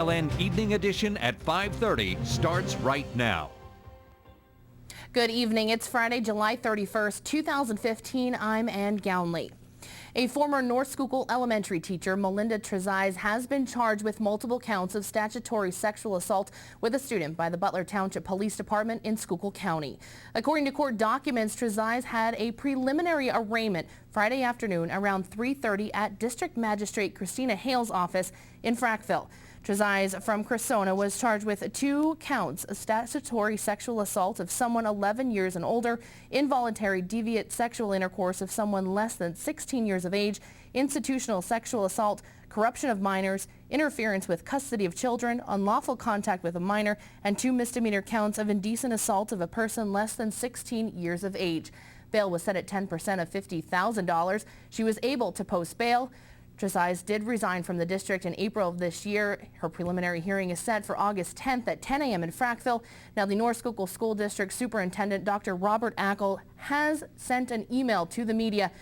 LN Evening Edition at 5:30 starts right now. Good evening. It's Friday, July 31st, 2015. I'm Ann Gownley. A former North Schuylkill elementary teacher, Melinda Trezise, has been charged with multiple counts of statutory sexual assault with a student by the Butler Township Police Department in Schuylkill County. According to court documents, Trezise had a preliminary arraignment Friday afternoon around 3:30 at District Magistrate Christina Hale's office in Frackville. Trezise from Cressona was charged with 2 counts of statutory sexual assault of someone 11 years and older, involuntary deviant sexual intercourse of someone less than 16 years of age, institutional sexual assault, corruption of minors, interference with custody of children, unlawful contact with a minor, and 2 misdemeanor counts of indecent assault of a person less than 16 years of age. Bail was set at 10% of $50,000. She was able to post bail. Trezise did resign from the district in April of this year. Her preliminary hearing is set for August 10th at 10 a.m. in Frackville. Now, the North Schuylkill School District Superintendent Dr. Robert Ackel has sent an email to the media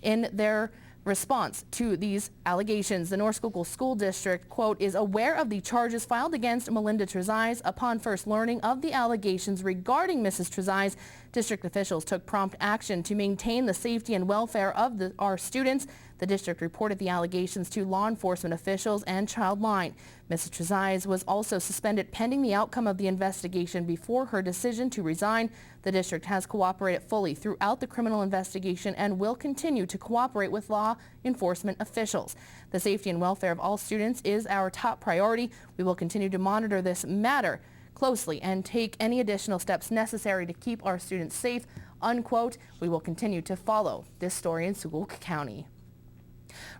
in their response to these allegations. The North Schuylkill School District, quote, is aware of the charges filed against Melinda Trezise. Upon first learning of the allegations regarding Mrs. Trezise, district officials took prompt action to maintain the safety and welfare of our students. The district reported the allegations to law enforcement officials and Childline. Mrs. Trezise was also suspended pending the outcome of the investigation before her decision to resign. The district has cooperated fully throughout the criminal investigation and will continue to cooperate with law enforcement officials. The safety and welfare of all students is our top priority. We will continue to monitor this matter closely and take any additional steps necessary to keep our students safe, unquote. We will continue to follow this story in Schuylkill County.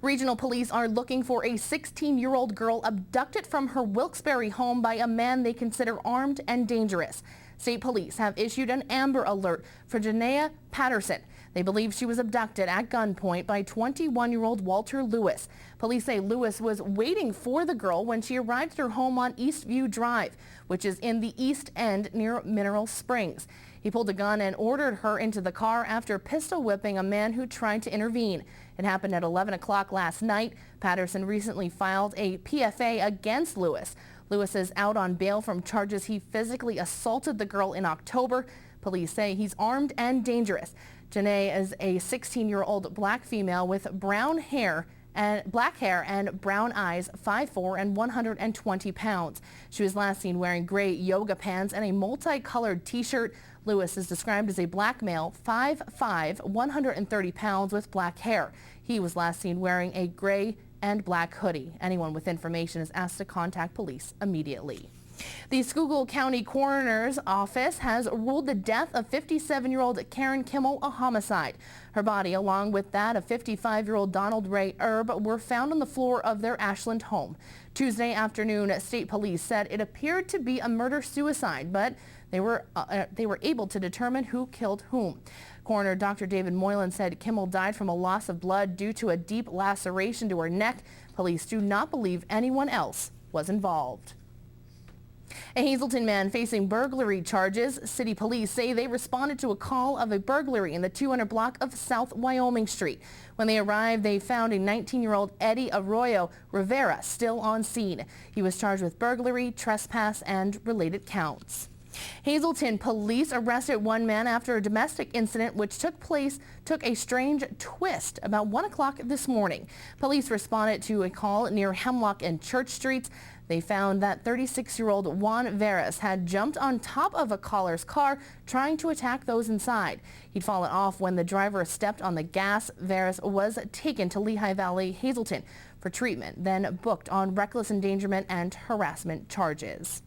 Regional police are looking for a 16-year-old girl abducted from her Wilkes-Barre home by a man they consider armed and dangerous. State police have issued an Amber Alert for Janaea Patterson. They believe she was abducted at gunpoint by 21-year-old Walter Lewis. Police say Lewis was waiting for the girl when she arrived at her home on Eastview Drive, which is in the East End near Mineral Springs. He pulled a gun and ordered her into the car after pistol whipping a man who tried to intervene. It happened at 11 o'clock last night. Patterson recently filed a PFA against Lewis. Lewis is out on bail from charges he physically assaulted the girl in October. Police say he's armed and dangerous. Janae is a 16-year-old black female with brown hair and black hair and brown eyes, 5'4" and 120 pounds. She was last seen wearing gray yoga pants and a multicolored t-shirt. Lewis is described as a black male, 5'5", 130 pounds with black hair. He was last seen wearing a gray and black hoodie. Anyone with information is asked to contact police immediately. The Schuylkill County Coroner's Office has ruled the death of 57-year-old Karen Kimmel a homicide. Her body, along with that of 55-year-old Donald Ray Erb, were found on the floor of their Ashland home. Tuesday afternoon, state police said it appeared to be a murder-suicide, but they were able to determine who killed whom. Coroner Dr. David Moylan said Kimmel died from a loss of blood due to a deep laceration to her neck. Police do not believe anyone else was involved. A Hazleton man facing burglary charges. City police say they responded to a call of a burglary in the 200 block of South Wyoming Street. When they arrived, they found a 19-year-old Eddie Arroyo Rivera still on scene. He was charged with burglary, trespass, and related counts. Hazleton police arrested one man after a domestic incident which took a strange twist about 1 o'clock this morning. Police responded to a call near Hemlock and Church Streets. They found that 36-year-old Juan Veras had jumped on top of a caller's car trying to attack those inside. He'd fallen off when the driver stepped on the gas. Veras was taken to Lehigh Valley Hazleton for treatment, then booked on reckless endangerment and harassment charges.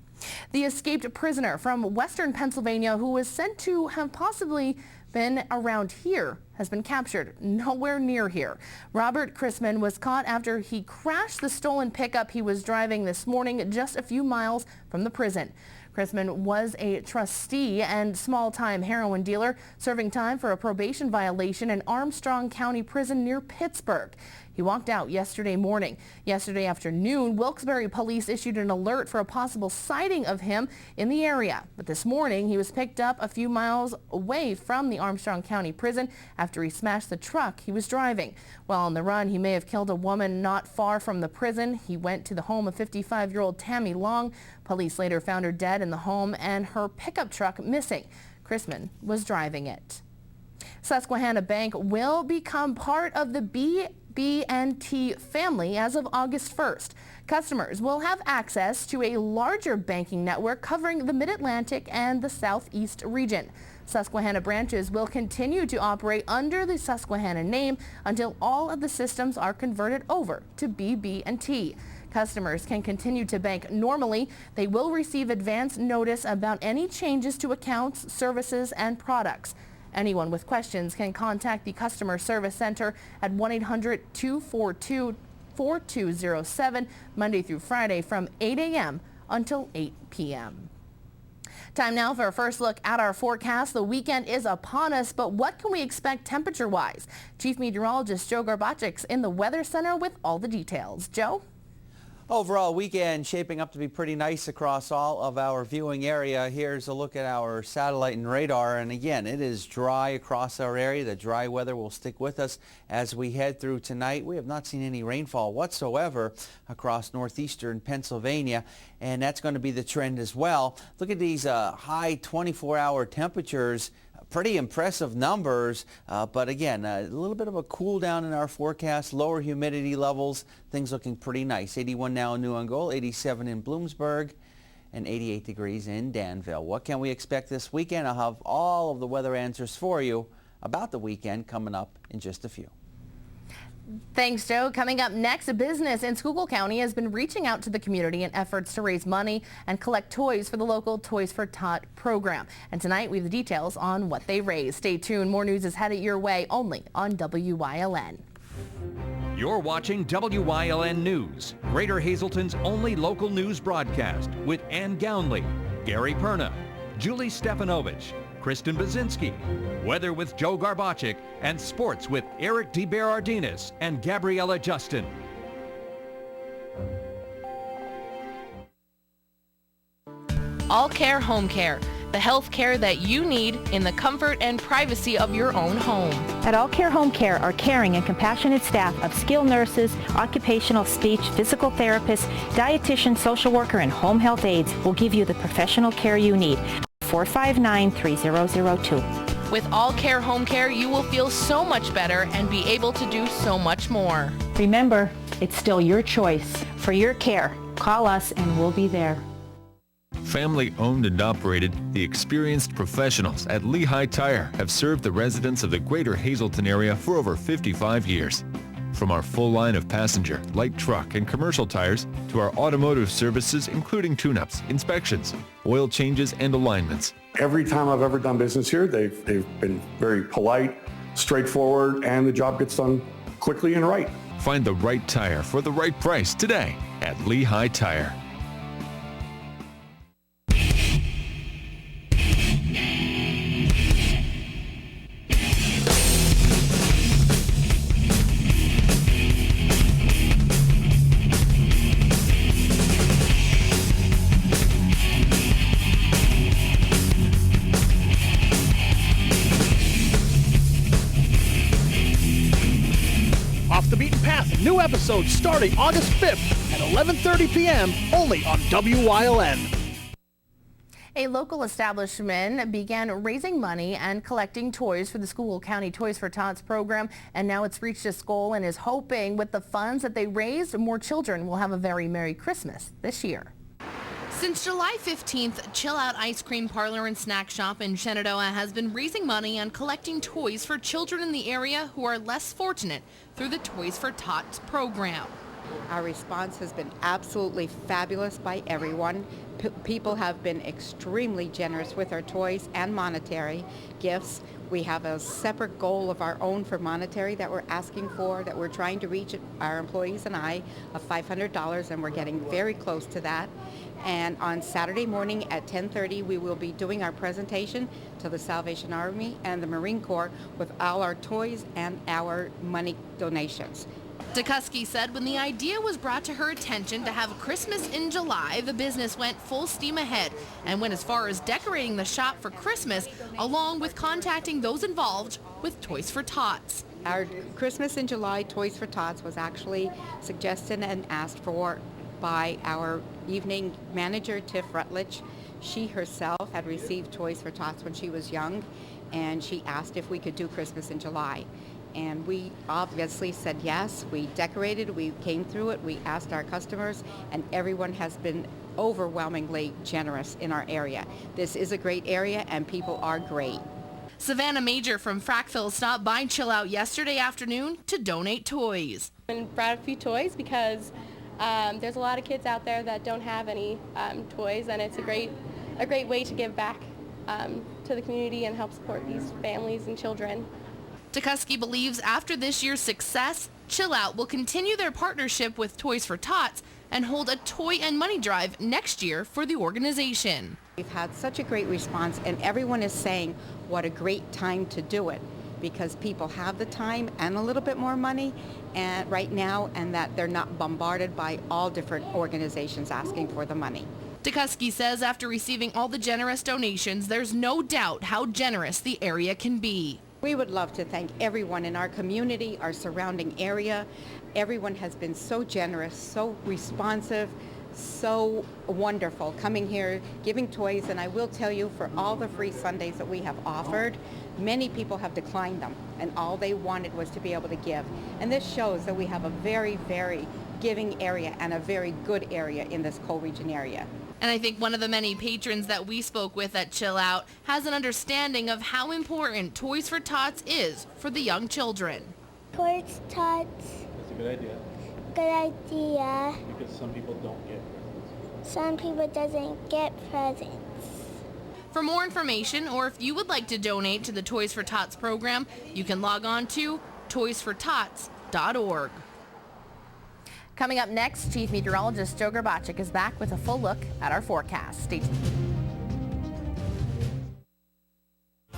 The escaped prisoner from Western Pennsylvania who was said to have possibly been around here has been captured nowhere near here. Robert Chrisman was caught after he crashed the stolen pickup he was driving this morning just a few miles from the prison. Chrisman was a trustee and small-time heroin dealer serving time for a probation violation in Armstrong County Prison near Pittsburgh. He walked out yesterday morning. Yesterday afternoon, Wilkes-Barre police issued an alert for a possible sighting of him in the area. But this morning, he was picked up a few miles away from the Armstrong County Prison after he smashed the truck he was driving. While on the run, he may have killed a woman not far from the prison. He went to the home of 55-year-old Tammy Long. Police later found her dead in the home and her pickup truck missing. Chrisman was driving it. Susquehanna Bank will become part of the BB&T family as of August 1st. Customers will have access to a larger banking network covering the Mid-Atlantic and the Southeast region. Susquehanna branches will continue to operate under the Susquehanna name until all of the systems are converted over to BB&T. Customers can continue to bank normally. They will receive advance notice about any changes to accounts, services, and products. Anyone with questions can contact the Customer Service Center at 1-800-242-4207 Monday through Friday from 8 a.m. until 8 p.m. Time now for a first look at our forecast. The weekend is upon us, but what can we expect temperature-wise? Chief Meteorologist Joe Garbacik's in the Weather Center with all the details. Joe? Overall weekend shaping up to be pretty nice across all of our viewing area. Here's a look at our satellite and radar, and again, it is dry across our area. The dry weather will stick with us as we head through tonight. We have not seen any rainfall whatsoever across northeastern Pennsylvania, and that's going to be the trend as well. Look at these high 24-hour temperatures. Pretty impressive numbers, but again, a little bit of a cool down in our forecast, lower humidity levels, things looking pretty nice. 81 now in New Ungol, 87 in Bloomsburg, and 88 degrees in Danville. What can we expect this weekend? I'll have all of the weather answers for you about the weekend coming up in just a few. Thanks, Joe. Coming up next, a business in Schuylkill County has been reaching out to the community in efforts to raise money and collect toys for the local Toys for Tot program. And tonight, we have the details on what they raised. Stay tuned. More news is headed your way only on WYLN. You're watching WYLN News, Greater Hazelton's only local news broadcast with Ann Gownley, Gary Perna, Julie Stefanovich, Kristen Bazinski, weather with Joe Garbacik, and sports with Eric DeBerardinis and Gabriella Justin. All Care Home Care, the health care that you need in the comfort and privacy of your own home. At All Care Home Care, our caring and compassionate staff of skilled nurses, occupational speech, physical therapists, dietitian, social worker, and home health aides will give you the professional care you need. 459-3002. With All Care Home Care, you will feel so much better and be able to do so much more. Remember, it's still your choice. For your care, call us and we'll be there. Family owned and operated, the experienced professionals at Lehigh Tire have served the residents of the Greater Hazelton area for over 55 years. From our full line of passenger, light truck, and commercial tires to our automotive services including tune-ups, inspections, oil changes, and alignments. Every time I've ever done business here, they've been very polite, straightforward, and the job gets done quickly and right. Find the right tire for the right price today at Lehigh Tire. Off the Beaten Path, new episodes starting August 5th at 11:30 p.m. only on WYLN. A local establishment began raising money and collecting toys for the Schuylkill County Toys for Tots program, and now it's reached its goal and is hoping with the funds that they raised, more children will have a very Merry Christmas this year. Since July 15th, Chill Out Ice Cream Parlor and Snack Shop in Shenandoah has been raising money and collecting toys for children in the area who are less fortunate through the Toys for Tots program. Our response has been absolutely fabulous by everyone. People have been extremely generous with our toys and monetary gifts. We have a separate goal of our own for monetary that we're asking for, that we're trying to reach our employees and I, of $500, and we're getting very close to that. And on Saturday morning at 10:30, we will be doing our presentation to the Salvation Army and the Marine Corps with all our toys and our money donations. Dukuski said when the idea was brought to her attention to have Christmas in July, the business went full steam ahead and went as far as decorating the shop for Christmas, along with contacting those involved with Toys for Tots. Our Christmas in July Toys for Tots was actually suggested and asked for by our evening manager, Tiff Rutledge. She herself had received Toys for Tots when she was young, and she asked if we could do Christmas in July. And we obviously said yes. We decorated, we came through it, we asked our customers, and everyone has been overwhelmingly generous in our area. This is a great area, and people are great. Savannah Major from Frackville stopped by Chill Out yesterday afternoon to donate toys. And brought a few toys because there's a lot of kids out there that don't have any toys, and it's a great way to give back to the community and help support these families and children. Dukuski believes after this year's success, Chill Out will continue their partnership with Toys for Tots and hold a toy and money drive next year for the organization. We've had such a great response, and everyone is saying what a great time to do it, because people have the time and a little bit more money and right now, and that they're not bombarded by all different organizations asking for the money. Dukuski says after receiving all the generous donations, there's no doubt how generous the area can be. We would love to thank everyone in our community, our surrounding area. Everyone has been so generous, so responsive, so wonderful coming here, giving toys, and I will tell you, for all the free Sundays that we have offered, many people have declined them, and all they wanted was to be able to give. And this shows that we have a very, very giving area and a very good area in this co-region area. And I think one of the many patrons that we spoke with at Chill Out has an understanding of how important Toys for Tots is for the young children. Toys Tots. That's a good idea. Good idea. Because some people don't get presents. Some people doesn't get presents. For more information, or if you would like to donate to the Toys for Tots program, you can log on to toysfortots.org. Coming up next, Chief Meteorologist Joe Grabacic is back with a full look at our forecast. Stay tuned.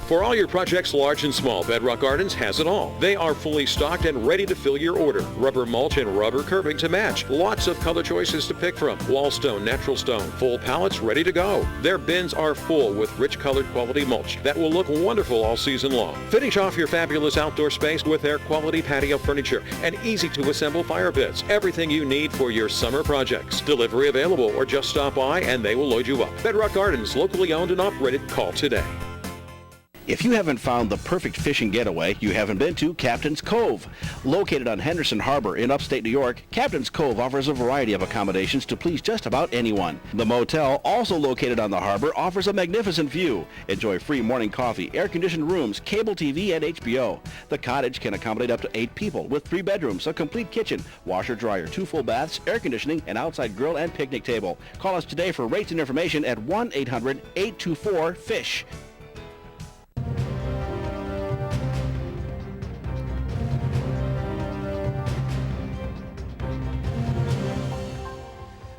For all your projects, large and small, Bedrock Gardens has it all. They are fully stocked and ready to fill your order. Rubber mulch and rubber curbing to match. Lots of color choices to pick from. Wall stone, natural stone, full pallets ready to go. Their bins are full with rich colored quality mulch that will look wonderful all season long. Finish off your fabulous outdoor space with their quality patio furniture and easy to assemble fire pits. Everything you need for your summer projects. Delivery available, or just stop by and they will load you up. Bedrock Gardens, locally owned and operated. Call today. If you haven't found the perfect fishing getaway, you haven't been to Captain's Cove. Located on Henderson Harbor in upstate New York, Captain's Cove offers a variety of accommodations to please just about anyone. The motel, also located on the harbor, offers a magnificent view. Enjoy free morning coffee, air-conditioned rooms, cable TV, and HBO. The cottage can accommodate up to 8 people with 3 bedrooms, a complete kitchen, washer, dryer, 2 full baths, air conditioning, an outside grill, and picnic table. Call us today for rates and information at 1-800-824-FISH.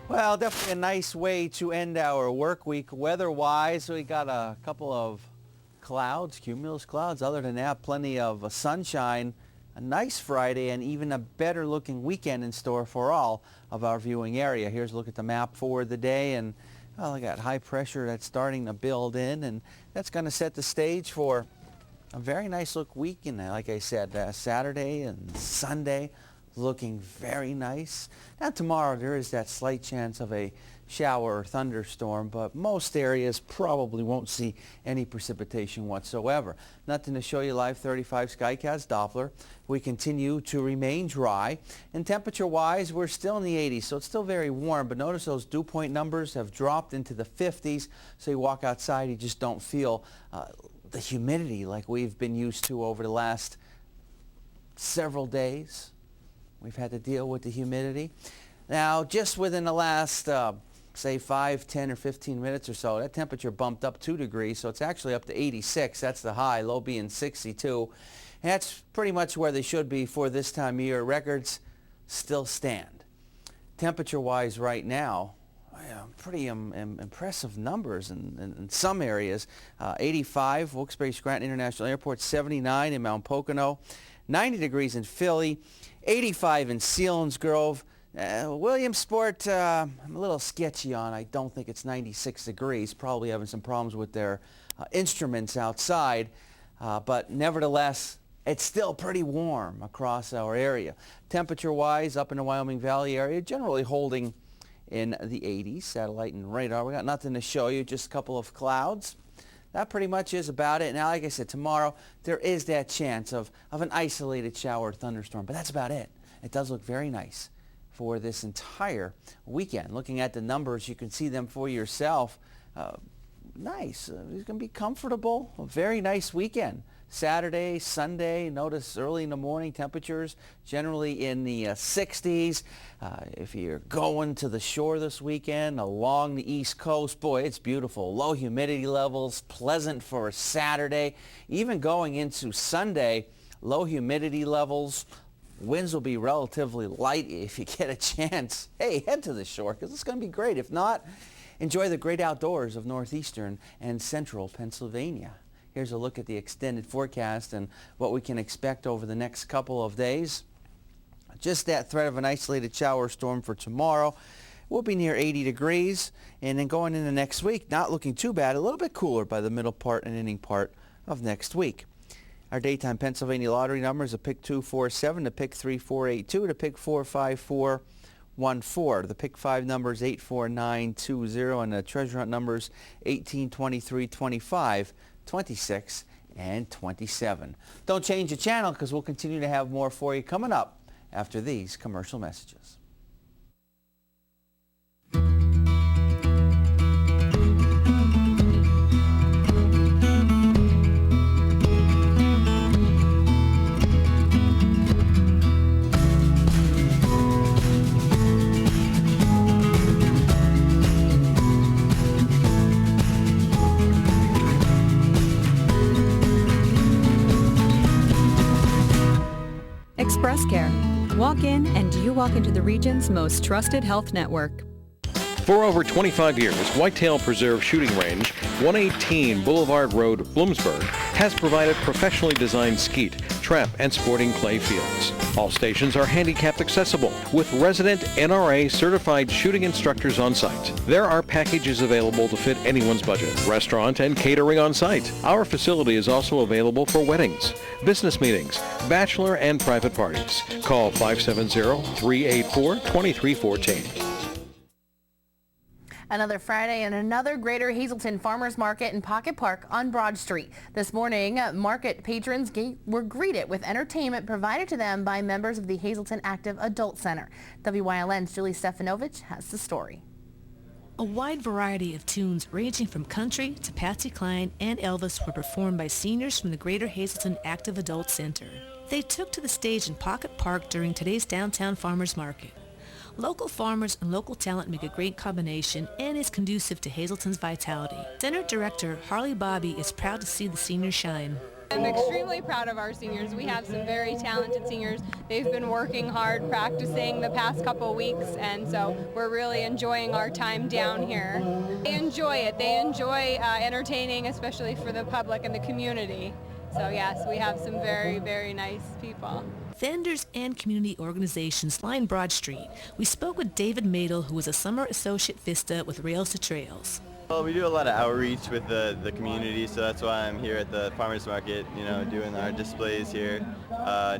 Well, definitely a nice way to end our work week. Weather-wise, we got a couple of clouds, cumulus clouds. Other than that, plenty of sunshine, a nice Friday, and even a better looking weekend in store for all of our viewing area. Here's a look at the map for the day, and well, I got high pressure that's starting to build in, and that's going to set the stage for a very nice look weekend. Like I said, Saturday and Sunday looking very nice. Now tomorrow there is that slight chance of a shower or thunderstorm, but most areas probably won't see any precipitation whatsoever. Nothing to show you live 35 Skycast Doppler. We continue to remain dry, and temperature-wise we're still in the 80s, so it's still very warm, but notice those dew point numbers have dropped into the 50s, so you walk outside, you just don't feel the humidity like we've been used to over the last several days. We've had to deal with the humidity. Now, just within the last, say, 5, 10, or 15 minutes or so, that temperature bumped up 2 degrees, so it's actually up to 86. That's the high, low being 62. And that's pretty much where they should be for this time of year. Records still stand. Temperature-wise right now, pretty impressive numbers in some areas. 85, Wilkes-Barre Scranton International Airport, 79 in Mount Pocono, 90 degrees in Philly, 85 in Selinsgrove. Williamsport, I'm a little sketchy on. I don't think it's 96 degrees. Probably having some problems with their instruments outside. But nevertheless, it's still pretty warm across our area. Temperature-wise, up in the Wyoming Valley area, generally holding in the 80s. Satellite and radar, we got nothing to show you, just a couple of clouds. That pretty much is about it. Now, like I said, tomorrow there is that chance of an isolated shower or thunderstorm, but that's about it. It does look very nice for this entire weekend. Looking at the numbers, you can see them for yourself. Nice. It's going to be comfortable. A very nice weekend. Saturday, Sunday, notice early in the morning temperatures generally in the 60s. If you're going to the shore this weekend along the East Coast, boy, it's beautiful. Low humidity levels, pleasant for a Saturday. Even going into Sunday, low humidity levels. Winds will be relatively light if you get a chance. Hey, head to the shore because it's going to be great. If not, enjoy the great outdoors of northeastern and central Pennsylvania. Here's a look at the extended forecast and what we can expect over the next couple of days. Just that threat of an isolated shower storm for tomorrow. We'll be near 80 degrees. And then going into next week, not looking too bad. A little bit cooler by the middle part and ending part of next week. Our daytime Pennsylvania lottery numbers are pick 247 to pick 3482 to pick 45414. The pick 5 numbers 84920 and the treasure hunt numbers 18, 23, 25, 26, and 27. Don't change the channel because we'll continue to have more for you coming up after these commercial messages. Express Care. Walk in and you walk into the region's most trusted health network. For over 25 years, Whitetail Preserve Shooting Range, 118 Boulevard Road, Bloomsburg, has provided professionally designed skeet, trap, and sporting clay fields. All stations are handicapped accessible with resident NRA certified shooting instructors on site. There are packages available to fit anyone's budget. Restaurant and catering on site. Our facility is also available for weddings, business meetings, bachelor and private parties. Call 570-384-2314. Another Friday and another Greater Hazleton Farmers Market in Pocket Park on Broad Street. This morning, market patrons were greeted with entertainment provided to them by members of the Hazleton Active Adult Center. WYLN's Julie Stefanovich has the story. A wide variety of tunes ranging from country to Patsy Cline and Elvis were performed by seniors from the Greater Hazleton Active Adult Center. They took to the stage in Pocket Park during today's downtown farmers market. Local farmers and local talent make a great combination and is conducive to Hazleton's vitality. Center Director Harley Bobby is proud to see the seniors shine. I'm extremely proud of our seniors. We have some very talented seniors. They've been working hard, practicing the past couple weeks, and so we're really enjoying our time down here. They enjoy it. They enjoy entertaining, especially for the public and the community. So yes, we have some very, very nice people. Vendors and community organizations line Broad Street. We spoke with David Madel, who is a summer associate Vista with Rails to Trails. Well, we do a lot of outreach with the community, so that's why I'm here at the farmers market, doing our displays here,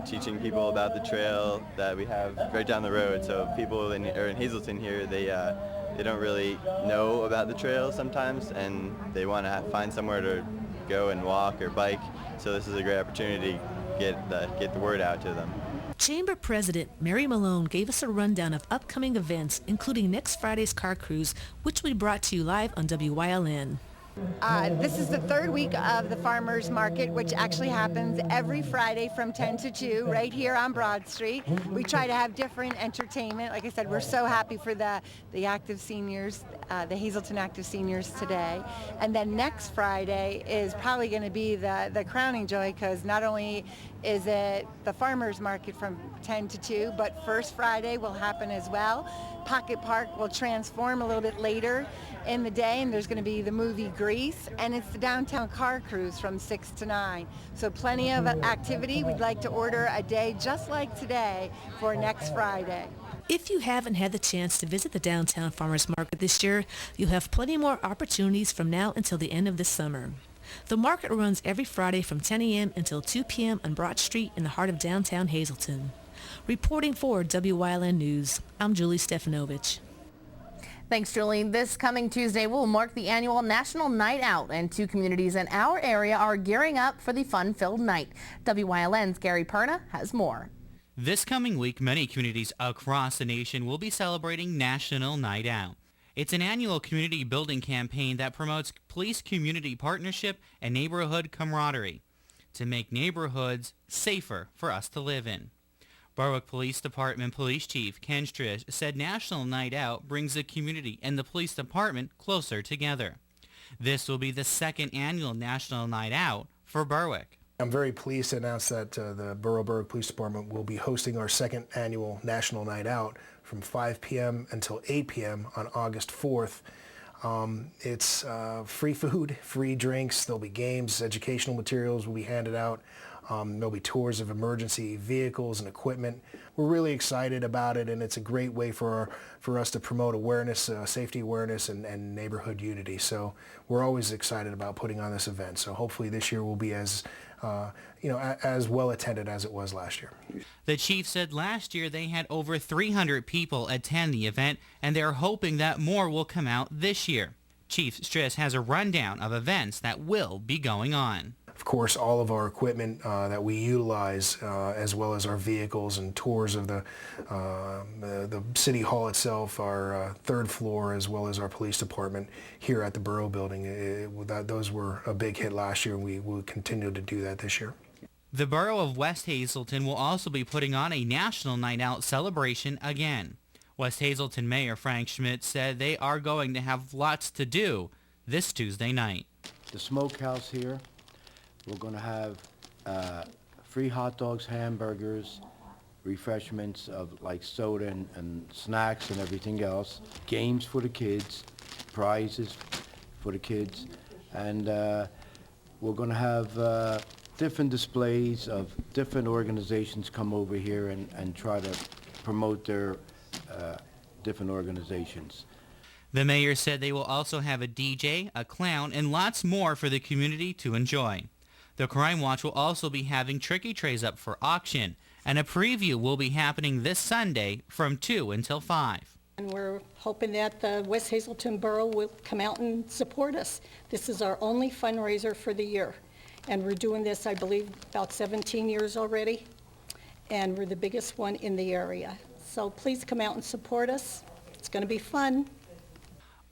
teaching people about the trail that we have right down the road. So people in Hazleton here, they don't really know about the trail sometimes, and they want to find somewhere to go and walk or bike. So this is a great opportunity to get the word out to them. Chamber President Mary Malone gave us a rundown of upcoming events, including next Friday's car cruise, which we brought to you live on WYLN. This is the third week of the Farmers Market, which actually happens every Friday from 10 to 2 right here on Broad Street. We try to have different entertainment. Like I said, we're so happy for the active seniors, the Hazleton Active Seniors today. And then next Friday is probably going to be the crowning joy, because not only is it the Farmers Market from 10 to 2, but First Friday will happen as well. Pocket Park will transform a little bit later in the day, and there's going to be the movie Grease, and it's the downtown car cruise from 6 to 9. So plenty of activity. We'd like to order a day just like today for next Friday. If you haven't had the chance to visit the downtown farmers market this year, you'll have plenty more opportunities from now until the end of the summer. The market runs every Friday from 10 a.m. until 2 p.m. on Broad Street in the heart of downtown Hazleton. Reporting for WYLN News, I'm Julie Stefanovich. Thanks, Julie. This coming Tuesday will mark the annual National Night Out, and 2 communities in our area are gearing up for the fun-filled night. WYLN's Gary Perna has more. This coming week, many communities across the nation will be celebrating National Night Out. It's an annual community building campaign that promotes police-community partnership and neighborhood camaraderie to make neighborhoods safer for us to live in. Berwick Police Department Police Chief Ken Strish said National Night Out brings the community and the police department closer together. This will be the second annual National Night Out for Berwick. I'm very pleased to announce that the Berwick Police Department will be hosting our second annual National Night Out from 5 p.m. until 8 p.m. on August 4th. It's free food, free drinks, there'll be games, educational materials will be handed out. There'll be tours of emergency vehicles and equipment. We're really excited about it, and it's a great way for us to promote awareness, safety awareness, and neighborhood unity. So we're always excited about putting on this event. So hopefully this year will be as well attended as it was last year. The chief said last year they had over 300 people attend the event, and they're hoping that more will come out this year. Chief Striss has a rundown of events that will be going on. Of course, all of our equipment that we utilize, as well as our vehicles and tours of the City Hall itself, our third floor, as well as our police department here at the Borough Building. Those were a big hit last year, and we will continue to do that this year. The Borough of West Hazleton will also be putting on a National Night Out celebration again. West Hazleton Mayor Frank Schmidt said they are going to have lots to do this Tuesday night. The smokehouse here. We're going to have free hot dogs, hamburgers, refreshments of like soda and snacks and everything else, games for the kids, prizes for the kids, and we're going to have different displays of different organizations come over here and try to promote their different organizations. The mayor said they will also have a DJ, a clown, and lots more for the community to enjoy. The Crime Watch will also be having tricky trays up for auction, and a preview will be happening this Sunday from 2 until 5. And we're hoping that the West Hazleton Borough will come out and support us. This is our only fundraiser for the year, and we're doing this, I believe, about 17 years already, and we're the biggest one in the area. So please come out and support us. It's going to be fun.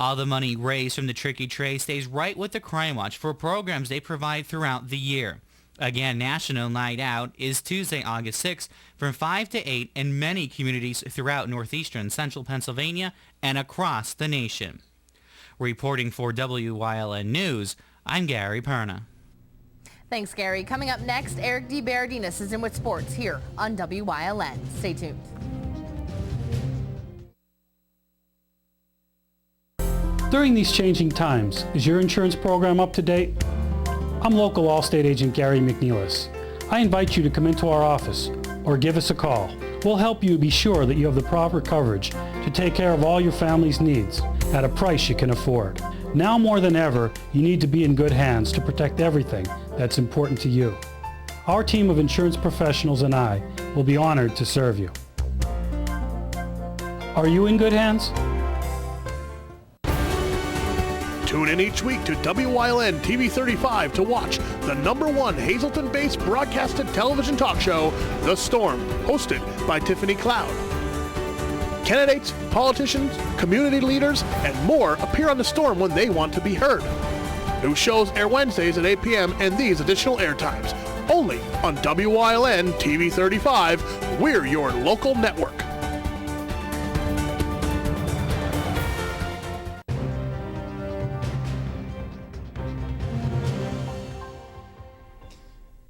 All the money raised from the Tricky Tray stays right with the Crime Watch for programs they provide throughout the year. Again, National Night Out is Tuesday, August 6th from 5 to 8 in many communities throughout northeastern central Pennsylvania and across the nation. Reporting for WYLN News, I'm Gary Perna. Thanks, Gary. Coming up next, Eric DeBardinas is in with sports here on WYLN. Stay tuned. During these changing times, is your insurance program up to date? I'm local Allstate agent Gary McNeilis. I invite you to come into our office or give us a call. We'll help you be sure that you have the proper coverage to take care of all your family's needs at a price you can afford. Now more than ever, you need to be in good hands to protect everything that's important to you. Our team of insurance professionals and I will be honored to serve you. Are you in good hands? Tune in each week to WYLN TV 35 to watch the #1 Hazleton-based broadcasted television talk show, The Storm, hosted by Tiffany Cloud. Candidates, politicians, community leaders, and more appear on The Storm when they want to be heard. New shows air Wednesdays at 8 p.m. and these additional airtimes, only on WYLN TV 35. We're your local network.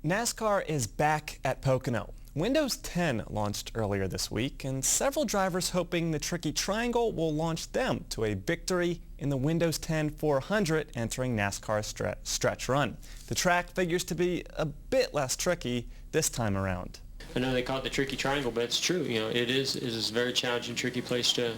NASCAR is back at Pocono. Windows 10 launched earlier this week, and several drivers hoping the Tricky Triangle will launch them to a victory in the Windows 10 400 entering NASCAR stretch run. The track figures to be a bit less tricky this time around. I know they call it the tricky triangle, but it's true. You know, it is a very challenging, tricky place to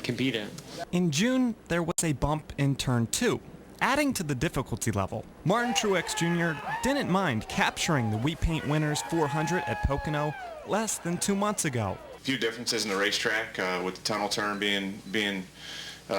compete at. In June, there was a bump in Turn 2. Adding to the difficulty level, Martin Truex Jr. didn't mind capturing the Wheat Paint Winners 400 at Pocono less than 2 months ago. A few differences in the racetrack with the tunnel turn being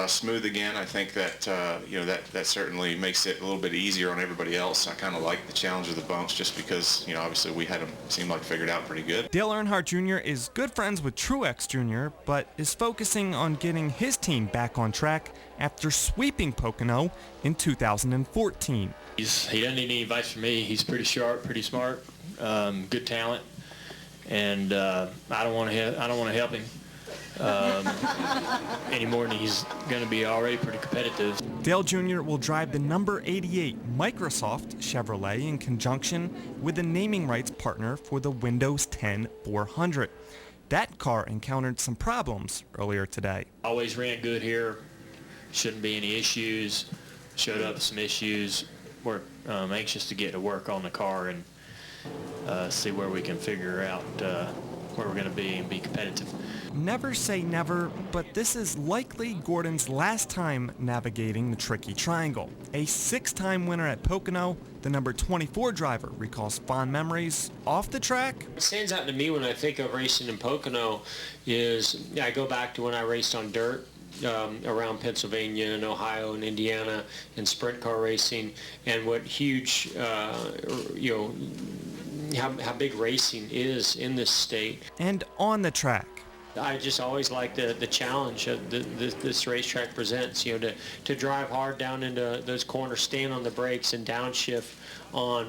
smooth again. I think that that certainly makes it a little bit easier on everybody else. I kind of like the challenge of the bumps just because obviously we had them seem like figured out pretty good. Dale Earnhardt Jr. is good friends with Truex Jr. but is focusing on getting his team back on track after sweeping Pocono in 2014. He doesn't need any advice from me. He's pretty sharp, pretty smart, good talent, and I don't want to help him any more than he's going to be already pretty competitive. Dale Jr. will drive the number 88 Microsoft Chevrolet in conjunction with the naming rights partner for the Windows 10 400. That car encountered some problems earlier today. Always ran good here. Shouldn't be any issues. Showed up with some issues. We're anxious to get to work on the car and see where we can figure out where we're going to be and be competitive. Never say never, but this is likely Gordon's last time navigating the tricky triangle. A 6-time winner at Pocono, the number 24 driver recalls fond memories off the track. What stands out to me when I think of racing in Pocono is I go back to when I raced on dirt around Pennsylvania and Ohio and Indiana in sprint car racing, and what huge how big racing is in this state. And on the track. I just always like the challenge that this racetrack presents, to drive hard down into those corners, stand on the brakes and downshift on,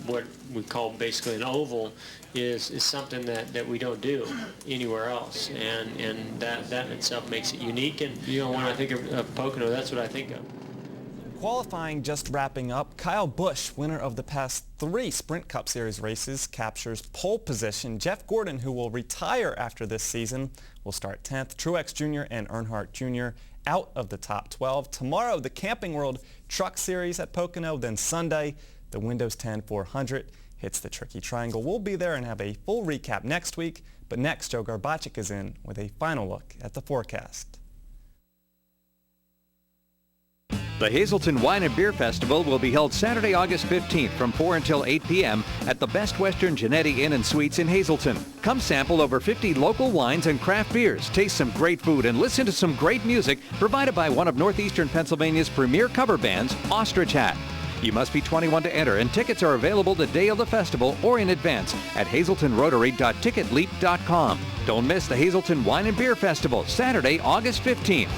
what we call basically an oval is something that we don't do anywhere else. And that in itself makes it unique. And, when I think of Pocono, that's what I think of. Qualifying just wrapping up, Kyle Busch, winner of the past 3 Sprint Cup Series races, captures pole position. Jeff Gordon, who will retire after this season, will start 10th. Truex Jr. and Earnhardt Jr. out of the top 12. Tomorrow, the Camping World Truck Series at Pocono. Then Sunday, the Windows 10 400 hits the tricky triangle. We'll be there and have a full recap next week. But next, Joe Garbacic is in with a final look at the forecast. The Hazelton Wine and Beer Festival will be held Saturday, August 15th from 4 until 8 p.m. at the Best Western Genetti Inn and Suites in Hazelton. Come sample over 50 local wines and craft beers, taste some great food, and listen to some great music provided by one of Northeastern Pennsylvania's premier cover bands, Ostrich Hat. You must be 21 to enter, and tickets are available the day of the festival or in advance at hazeltonrotary.ticketleap.com. Don't miss the Hazelton Wine and Beer Festival, Saturday, August 15th.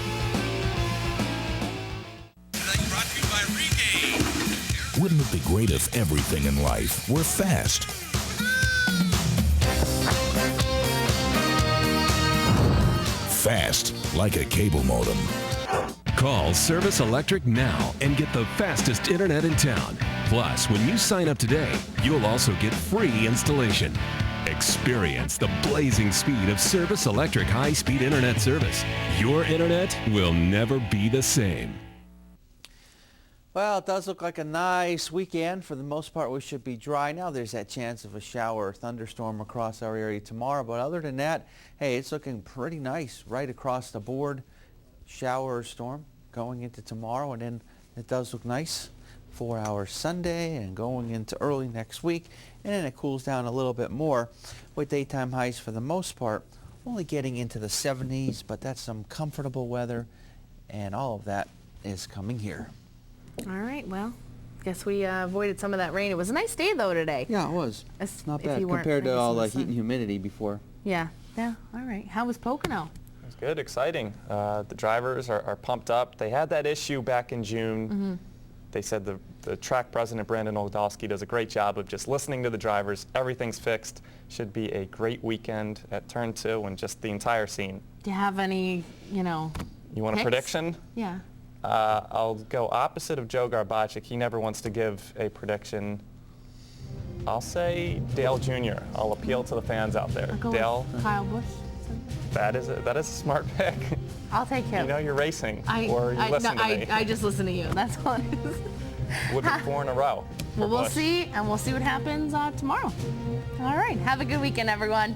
Wouldn't it be great if everything in life were fast? Fast, like a cable modem. Call Service Electric now and get the fastest internet in town. Plus, when you sign up today, you'll also get free installation. Experience the blazing speed of Service Electric high-speed internet service. Your internet will never be the same. Well, it does look like a nice weekend. For the most part, we should be dry. Now there's that chance of a shower or thunderstorm across our area tomorrow. But other than that, hey, it's looking pretty nice right across the board. Shower or storm going into tomorrow. And then it does look nice for our Sunday and going into early next week. And then it cools down a little bit more with daytime highs for the most part only getting into the 70s. But that's some comfortable weather. And all of that is coming here. All right, well, guess we avoided some of that rain. It was a nice day, though, today. Yeah, it was. Not bad compared to all the heat and humidity before. Yeah, all right. How was Pocono? It was good, exciting. The drivers are pumped up. They had that issue back in June. Mm-hmm. They said the track president, Brandon Oldowski, does a great job of just listening to the drivers. Everything's fixed. Should be a great weekend at Turn 2 and just the entire scene. Do you have any, You want picks? a prediction? Yeah. I'll go opposite of Joe Garbacic. He never wants to give a prediction. I'll say Dale Jr. I'll appeal to the fans out there. I'll go Dale. with Kyle Busch. That is a smart pick. I'll take him. You know you're racing, or you listen to me. I just listen to you. That's all it is. Would be 4 in a row. Well, we'll see what happens tomorrow. All right. Have a good weekend, everyone.